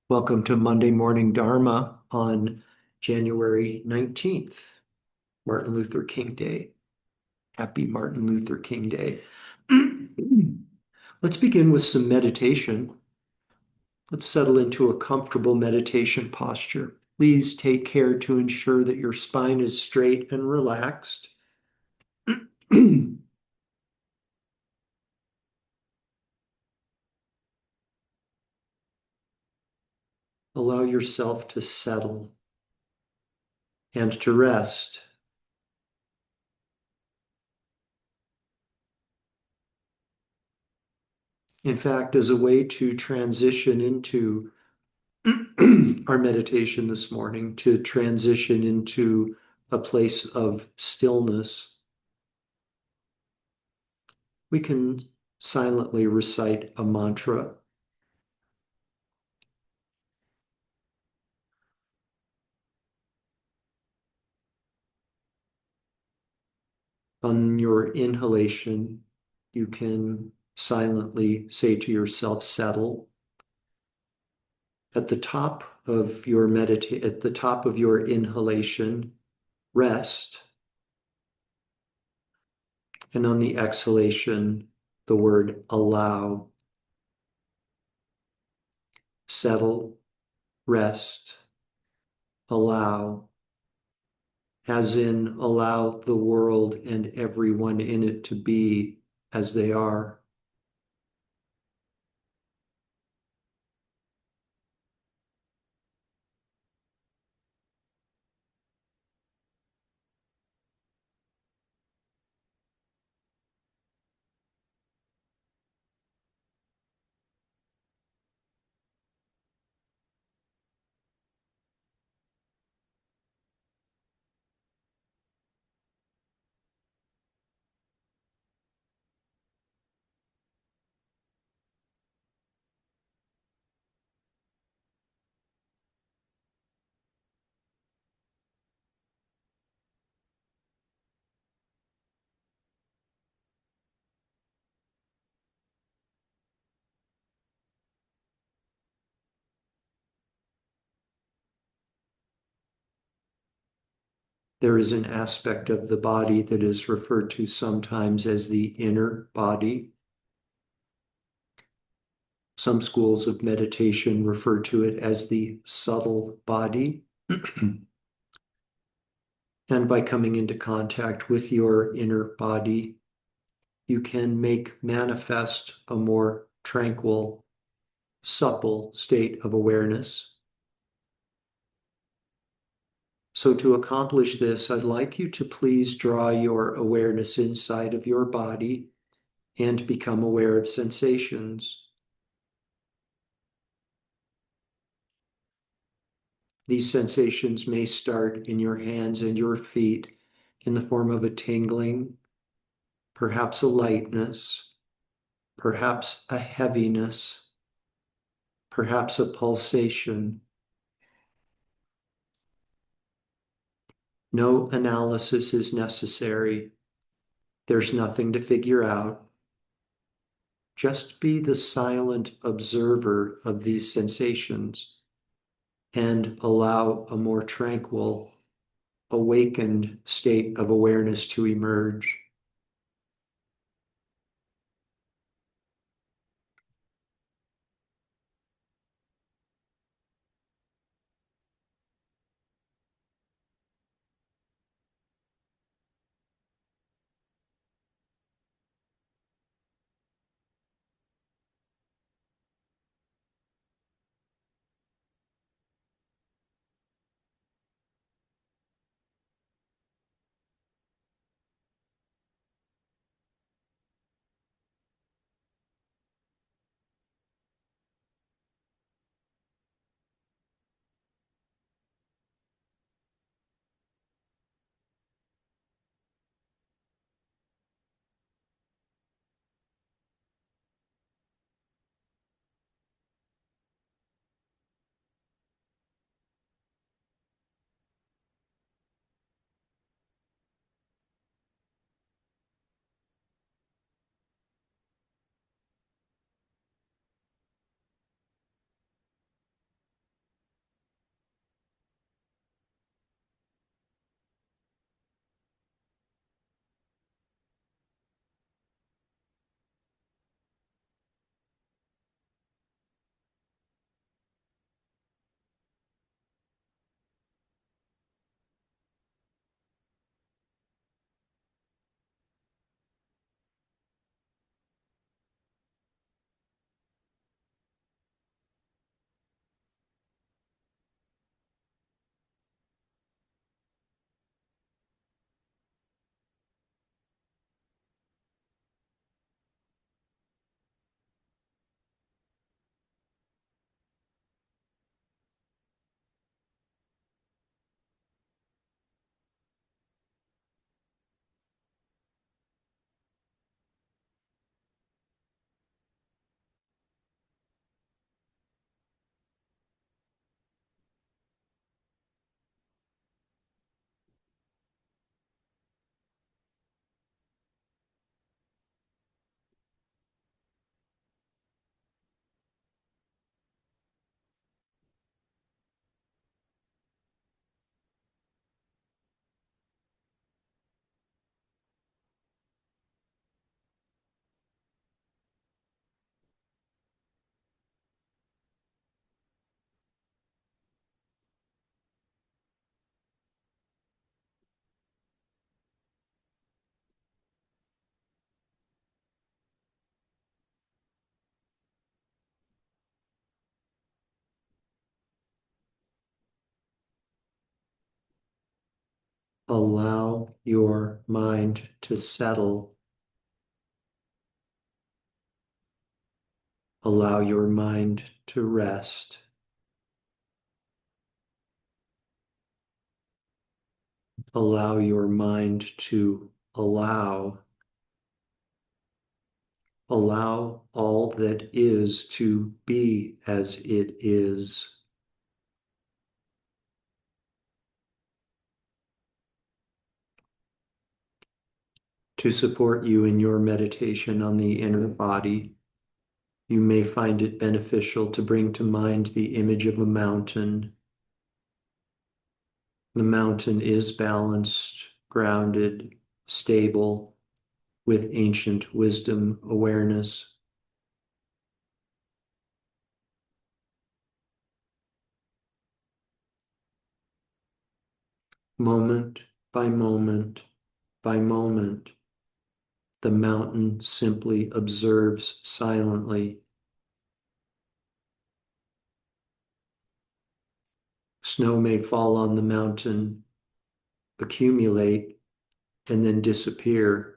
Welcome to Monday Morning Dharma on January 19th, Martin Luther King Day. Happy Martin Luther King Day. Let's begin with some meditation. Let's settle into a comfortable meditation posture. Please take care to ensure that your spine is straight and relaxed. Allow yourself to settle and to rest. In fact, as a way to transition into our meditation this morning, to transition into a place of stillness, we can silently recite a mantra. On your inhalation, you can silently say to yourself, settle. At the top of your at the top of your inhalation, rest. And on the exhalation, the word allow. Settle, rest, allow, as in allow the world and everyone in it to be as they are. There is an aspect of the body that is referred to sometimes as the inner body. Some schools of meditation refer to it as the subtle body. And by coming into contact with your inner body, you can make manifest a more tranquil, supple state of awareness. So to accomplish this, I'd like you to please draw your awareness inside of your body and become aware of sensations. These sensations may start in your hands and your feet in the form of a tingling, perhaps a lightness, perhaps a heaviness, perhaps a pulsation. No analysis is necessary. There's nothing to figure out. Just be the silent observer of these sensations and allow a more tranquil, awakened state of awareness to emerge. Allow your mind to settle. Allow your mind to rest. Allow your mind to allow. Allow all that is to be as it is. To support you in your meditation on the inner body, you may find it beneficial to bring to mind the image of a mountain. The mountain is balanced, grounded, stable, with ancient wisdom awareness. Moment by moment by moment, the mountain simply observes silently. Snow may fall on the mountain, accumulate, and then disappear.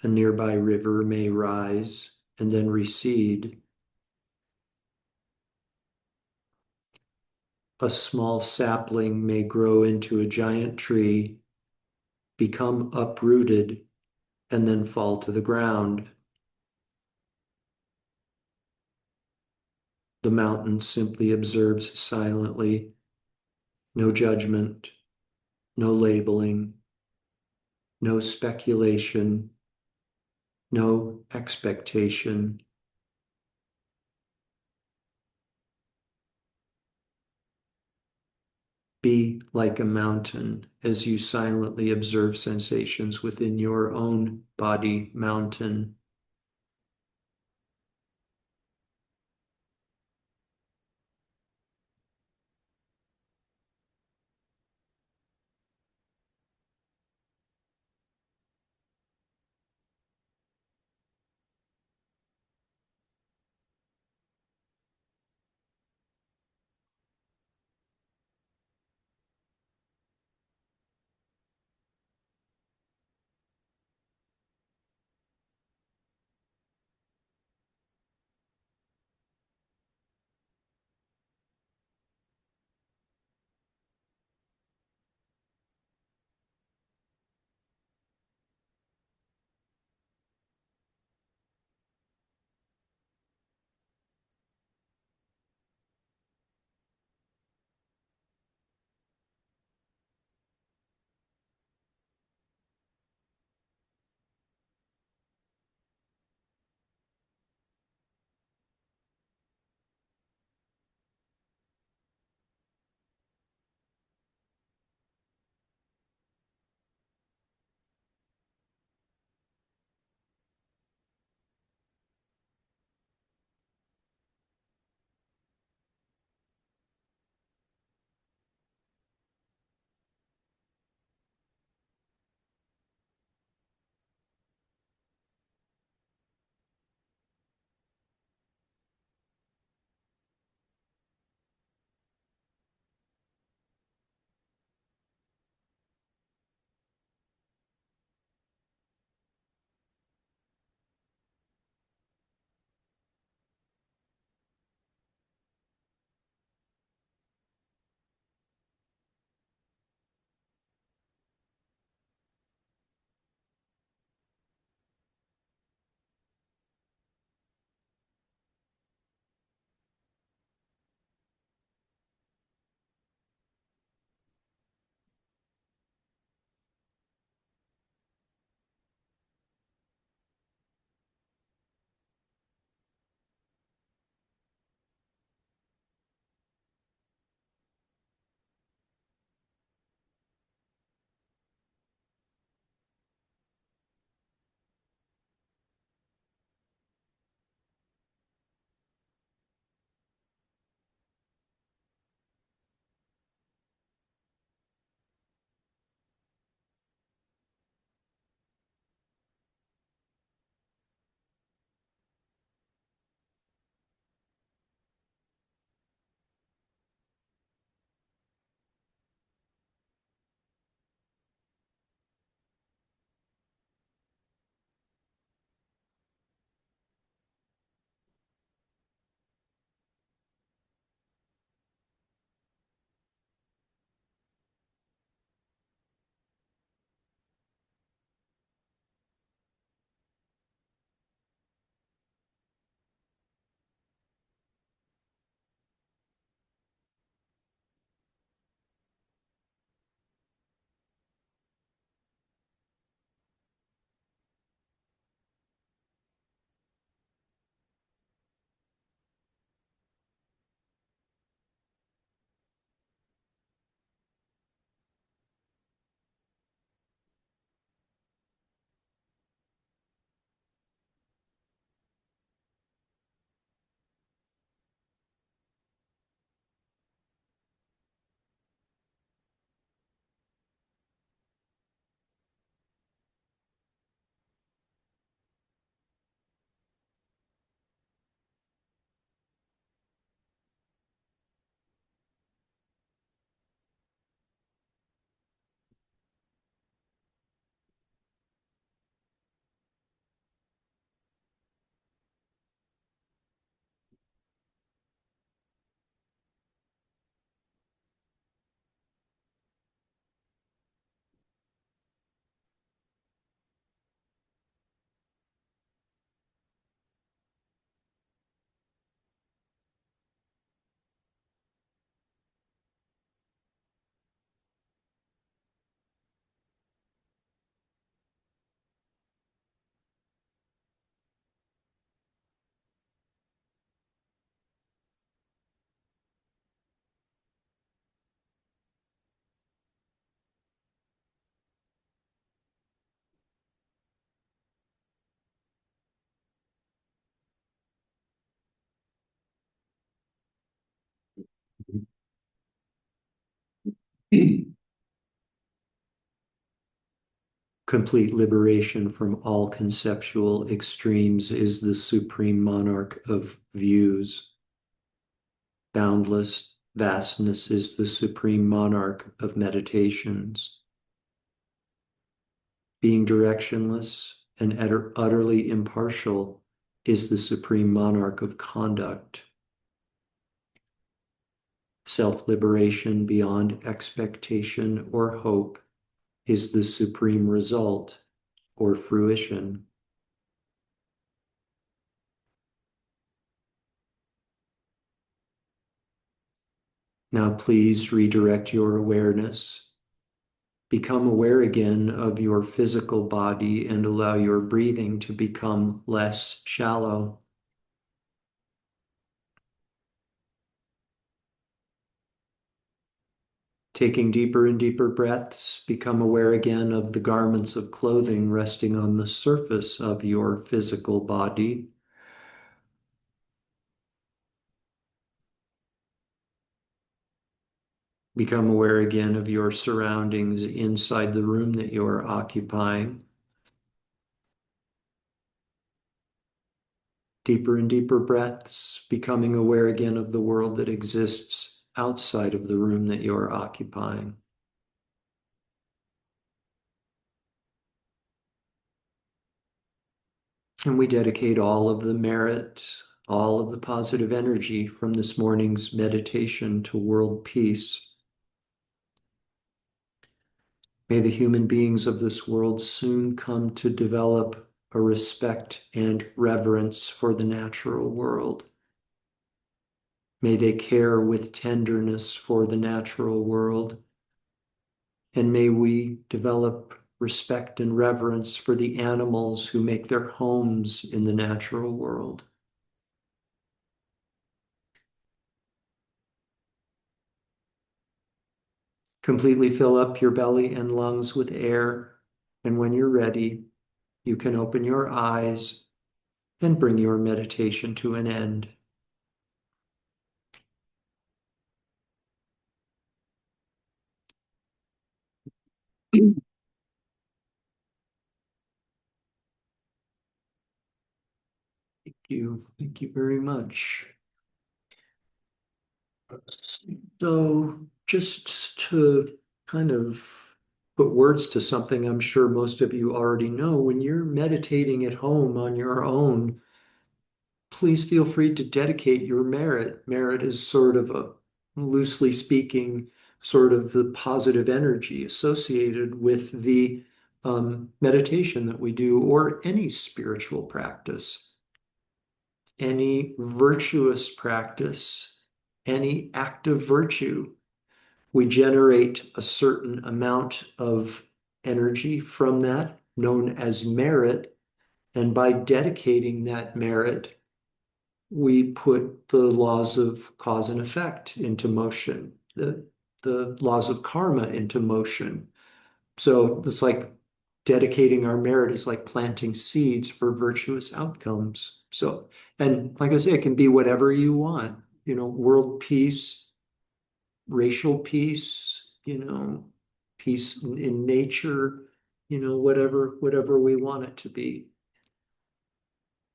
A nearby river may rise and then recede. A small sapling may grow into a giant tree, become uprooted, and then fall to the ground. The mountain simply observes silently, no judgment, no labeling, no speculation, no expectation. Be like a mountain as you silently observe sensations within your own body mountain. Complete liberation from all conceptual extremes is the supreme monarch of views. Boundless vastness is the supreme monarch of meditations. Being directionless and utterly impartial is the supreme monarch of conduct. Self-liberation beyond expectation or hope is the supreme result or fruition. Now please redirect your awareness. Become aware again of your physical body and allow your breathing to become less shallow. Taking deeper and deeper breaths, become aware again of the garments of clothing resting on the surface of your physical body. Become aware again of your surroundings inside the room that you're occupying. Deeper and deeper breaths, becoming aware again of the world that exists outside of the room that you're occupying. And we dedicate all of the merit, all of the positive energy from this morning's meditation to world peace. May the human beings of this world soon come to develop a respect and reverence for the natural world. May they care with tenderness for the natural world. And may we develop respect and reverence for the animals who make their homes in the natural world. Completely fill up your belly and lungs with air. And when you're ready, you can open your eyes and bring your meditation to an end. Thank you. Thank you very much. So, just to kind of put words to something I'm sure most of you already know, when you're meditating at home on your own, please feel free to dedicate your merit. Merit is sort of a, loosely speaking, sort of the positive energy associated with the meditation that we do, or any spiritual practice, any virtuous practice, any act of virtue. We generate a certain amount of energy from that, known as merit. And by dedicating that merit, we put the laws of cause and effect into motion, the laws of karma into motion. So it's like dedicating our merit is like planting seeds for virtuous outcomes. So, and like I say, it can be whatever you want, world peace, racial peace, peace in nature, whatever we want it to be.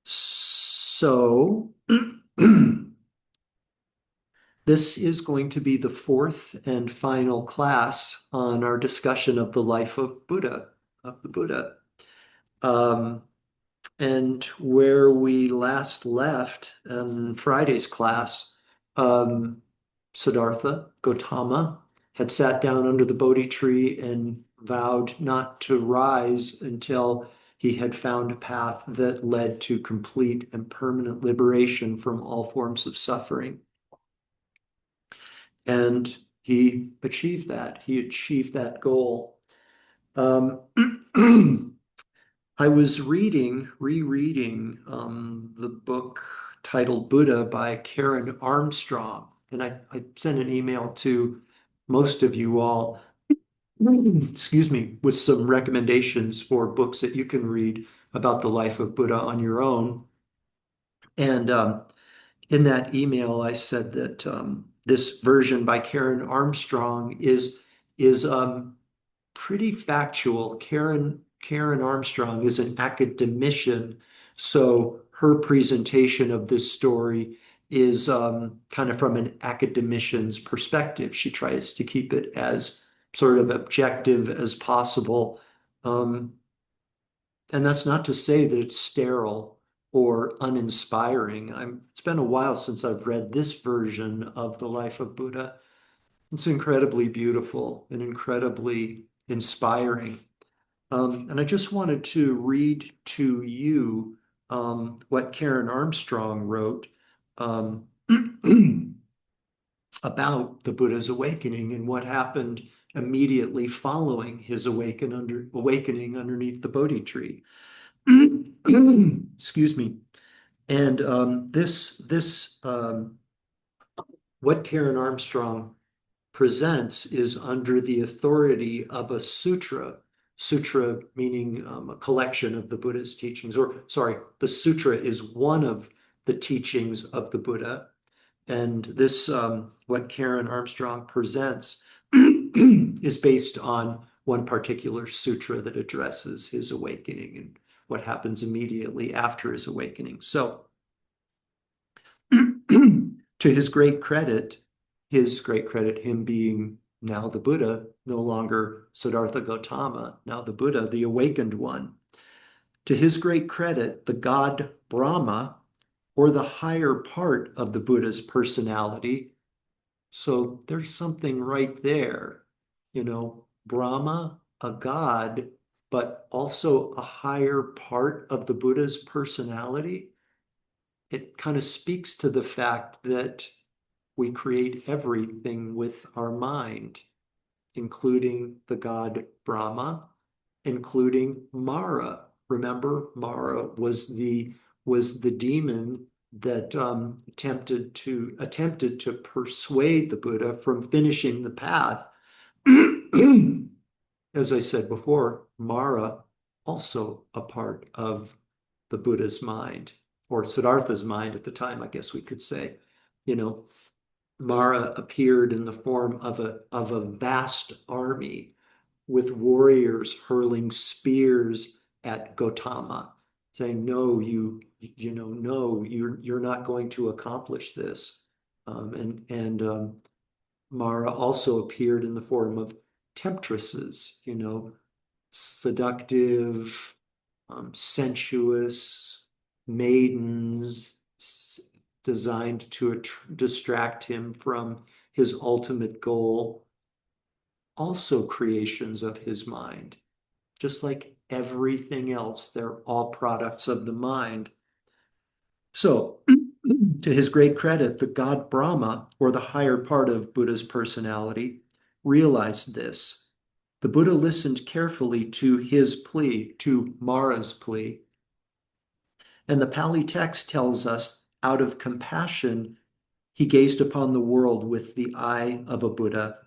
So this is going to be the fourth and final class on our discussion of the life of the Buddha. Um, and where we last left in Friday's class, Siddhartha Gautama had sat down under the Bodhi tree and vowed not to rise until he had found a path that led to complete and permanent liberation from all forms of suffering. And he achieved that. He achieved that goal. I was rereading the book titled Buddha by Karen Armstrong, and I sent an email to most of you all, excuse me, with some recommendations for books that you can read about the life of Buddha on your own. And in that email, I said that this version by Karen Armstrong is is pretty factual. Karen Armstrong is an academician, so her presentation of this story is kind of from an academician's perspective. She tries to keep it as sort of objective as possible. Um, and that's not to say that it's sterile or uninspiring. It's been a while since I've read this version of the life of Buddha. It's incredibly beautiful and incredibly inspiring. And I just wanted to read to you what Karen Armstrong wrote um, about the Buddha's awakening and what happened immediately following his awakening underneath the Bodhi tree. Excuse me. And what Karen Armstrong presents is under the authority of a sutra. Sutra meaning a collection of the Buddha's teachings, or sorry, the sutra is one of the teachings of the Buddha. And this, what Karen Armstrong presents, is based on one particular sutra that addresses his awakening and what happens immediately after his awakening. So, to his great credit, him being now the Buddha, no longer Siddhartha Gautama, now the Buddha, the awakened one. To his great credit, the god Brahma, or the higher part of the Buddha's personality. So there's something right there, Brahma, a god, but also a higher part of the Buddha's personality. It kind of speaks to the fact that we create everything with our mind, including the god Brahma, including Mara. Remember, Mara was the demon that attempted to persuade the Buddha from finishing the path. As I said before, Mara also a part of the Buddha's mind, or Siddhartha's mind at the time, I guess we could say. You know, Mara appeared in the form of a vast army with warriors hurling spears at Gautama, saying, "No, no, you're not going to accomplish this." And Mara also appeared in the form of temptresses, seductive, sensuous maidens designed to distract him from his ultimate goal, also creations of his mind. Just like everything else, they're all products of the mind. So, to his great credit, the god Brahma, or the higher part of Buddha's personality, realized this. The Buddha listened carefully to his plea, to Mara's plea. And the Pali text tells us, out of compassion, he gazed upon the world with the eye of a Buddha.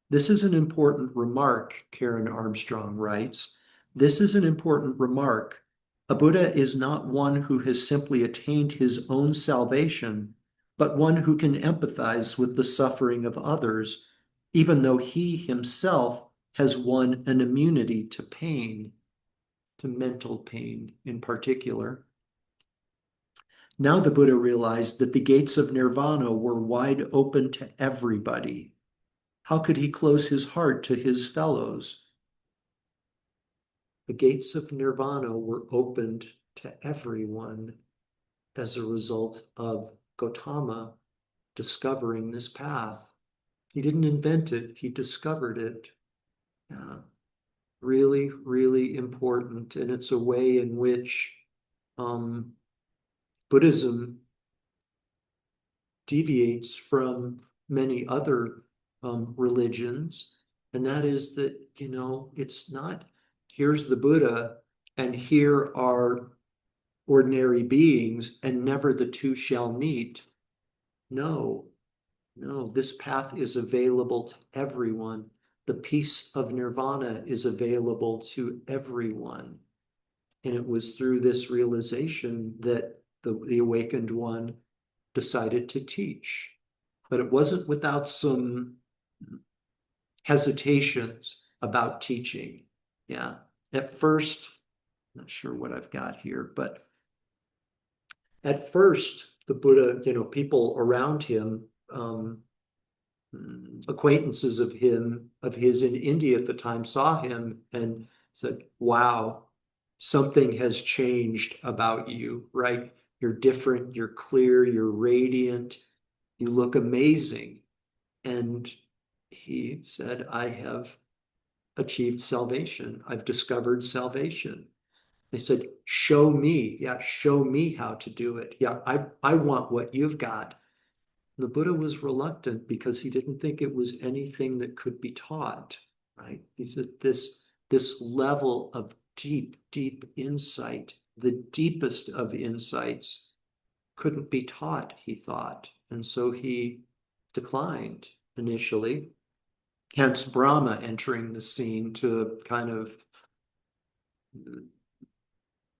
This is an important remark, Karen Armstrong writes. This is an important remark. A Buddha is not one who has simply attained his own salvation, but one who can empathize with the suffering of others, even though he himself has won an immunity to pain, to mental pain in particular. Now the Buddha realized that the gates of nirvana were wide open to everybody. How could he close his heart to his fellows? The gates of nirvana were opened to everyone as a result of Gautama discovering this path. He didn't invent it, he discovered it. Really, really important. And it's a way in which Buddhism deviates from many other religions. And that is that, it's not, here's the Buddha and here are ordinary beings and never the two shall meet. No, this path is available to everyone. The peace of nirvana is available to everyone. And it was through this realization that the awakened one decided to teach. But it wasn't without some hesitations about teaching. Yeah. At first, I'm not sure what I've got here, but at first, the Buddha, people around him, acquaintances of his in India at the time saw him and said, wow, something has changed about you, right? You're different, you're clear, you're radiant, you look amazing. And he said, I have achieved salvation. I've discovered salvation. They said, show me. Yeah, show me how to do it. Yeah, I want what you've got. The Buddha was reluctant because he didn't think it was anything that could be taught, right? He said this level of deep, deep insight, the deepest of insights, couldn't be taught, he thought. And so he declined initially. Hence Brahma entering the scene to kind of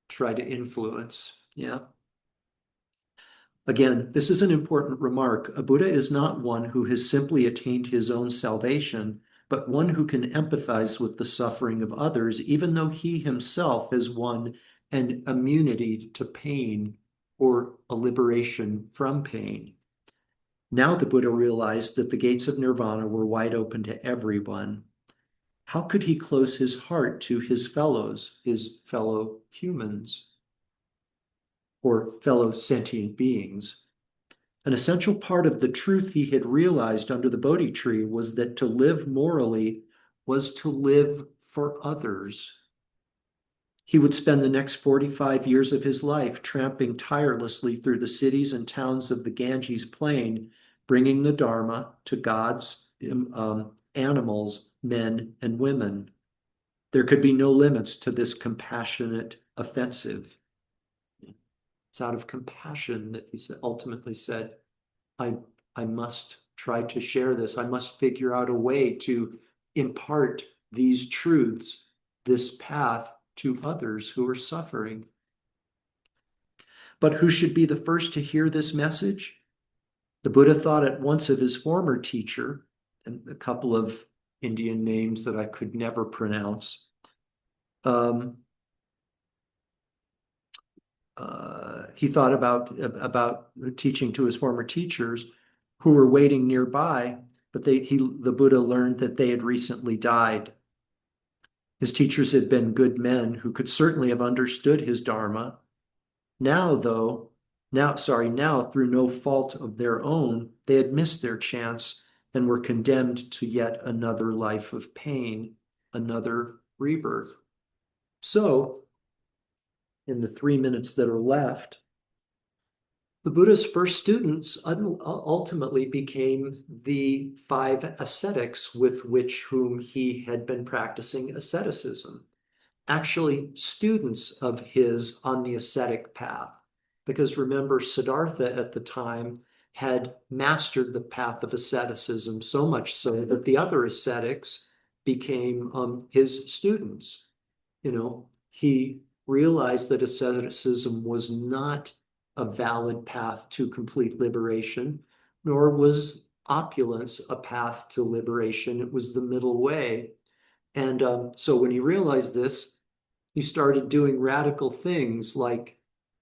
try to influence. Yeah. Again, this is an important remark. A Buddha is not one who has simply attained his own salvation, but one who can empathize with the suffering of others, even though he himself has won an immunity to pain or a liberation from pain. Now the Buddha realized that the gates of nirvana were wide open to everyone. How could he close his heart to his fellows, his fellow humans, or fellow sentient beings? An essential part of the truth he had realized under the Bodhi tree was that to live morally was to live for others. He would spend the next 45 years of his life tramping tirelessly through the cities and towns of the Ganges plain, bringing the Dharma to gods, animals, men, and women. There could be no limits to this compassionate offensive. It's out of compassion that he ultimately said, I, I must try to share this. I must figure out a way to impart these truths, this path to others who are suffering. But who should be the first to hear this message? The Buddha thought at once of his former teacher, and a couple of Indian names that I could never pronounce. He thought about teaching to his former teachers who were waiting nearby, but the Buddha learned that they had recently died. His teachers had been good men who could certainly have understood his Dharma. Now, through no fault of their own, they had missed their chance and were condemned to yet another life of pain, another rebirth. So, in the 3 minutes that are left, the Buddha's first students ultimately became the 5 ascetics with whom he had been practicing asceticism. Actually, students of his on the ascetic path. Because remember, Siddhartha at the time had mastered the path of asceticism so much so that the other ascetics became his students. He realized that asceticism was not a valid path to complete liberation, nor was opulence a path to liberation. It was the middle way. And so when he realized this, he started doing radical things like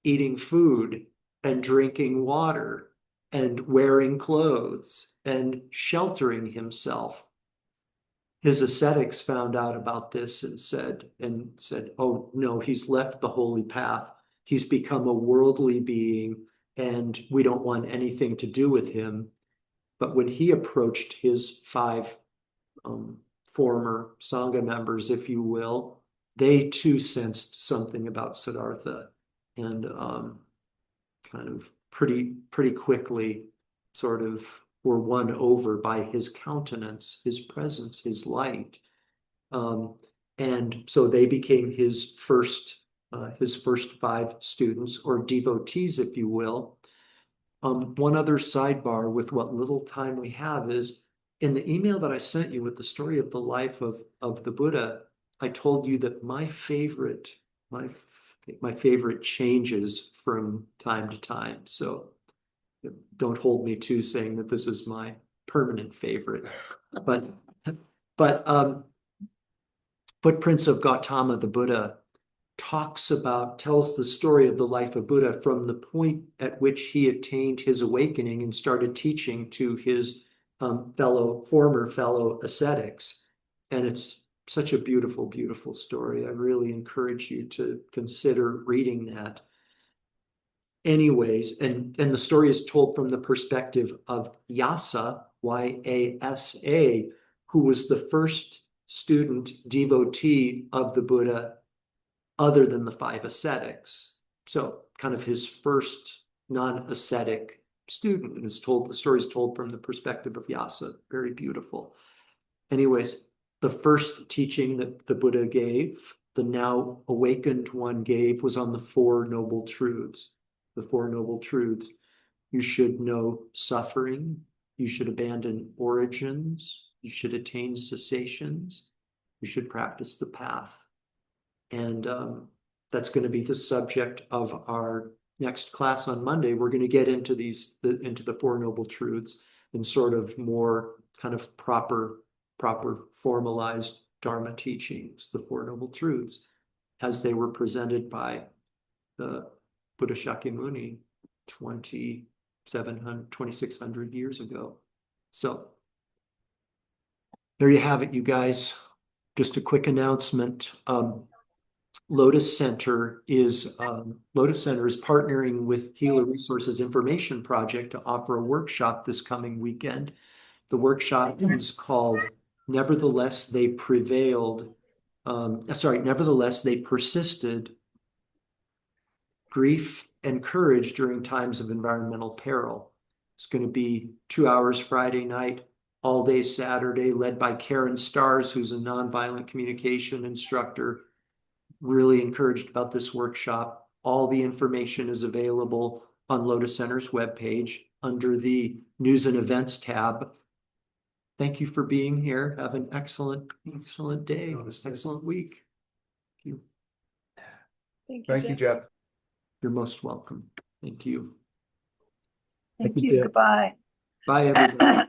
eating food and drinking water and wearing clothes and sheltering himself. His ascetics found out about this and said, oh no, he's left the holy path. He's become a worldly being and we don't want anything to do with him. But when he approached his 5 former Sangha members, if you will, they too sensed something about Siddhartha and kind of pretty quickly sort of were won over by his countenance, his presence, his light. And so they became his first 5 students or devotees, if you will. One other sidebar with what little time we have is in the email that I sent you with the story of the life of the Buddha, I told you that my favorite changes from time to time. So don't hold me to saying that this is my permanent favorite. But But Footprints of Gautama the Buddha tells the story of the life of Buddha from the point at which he attained his awakening and started teaching to his former fellow ascetics. And it's such a beautiful, beautiful story. I really encourage you to consider reading that. Anyways, and the story is told from the perspective of Yasa, Yasa, who was the first student devotee of the Buddha other than the five ascetics. So kind of his first non-ascetic student, and the story is told from the perspective of Yasa. Very beautiful. Anyways, the first teaching that the Buddha gave, the now awakened one gave, was on the Four Noble Truths. The Four Noble Truths. You should know suffering. You should abandon origins. You should attain cessations. You should practice the path. And that's going to be the subject of our next class on Monday. We're going to get into into the Four Noble Truths in sort of more kind of proper formalized Dharma teachings, the Four Noble Truths, as they were presented by the Buddha Shakyamuni 2,600 years ago. So there you have it, you guys. Just a quick announcement. Lotus Center is partnering with Healer Resources Information Project to offer a workshop this coming weekend. The workshop is called Nevertheless They Prevailed. Nevertheless They Persisted, Grief and Courage During Times of Environmental Peril. It's going to be 2 hours Friday night, all day Saturday, led by Karen Stars, who's a nonviolent communication instructor. Really encouraged about this workshop. All the information is available on Lotus Center's webpage under the News and Events tab. Thank you for being here. Have an excellent day. Excellent week. Thank you. Thank you, Jeff. You're most welcome. Thank you. Thank you. Goodbye. Bye, everybody.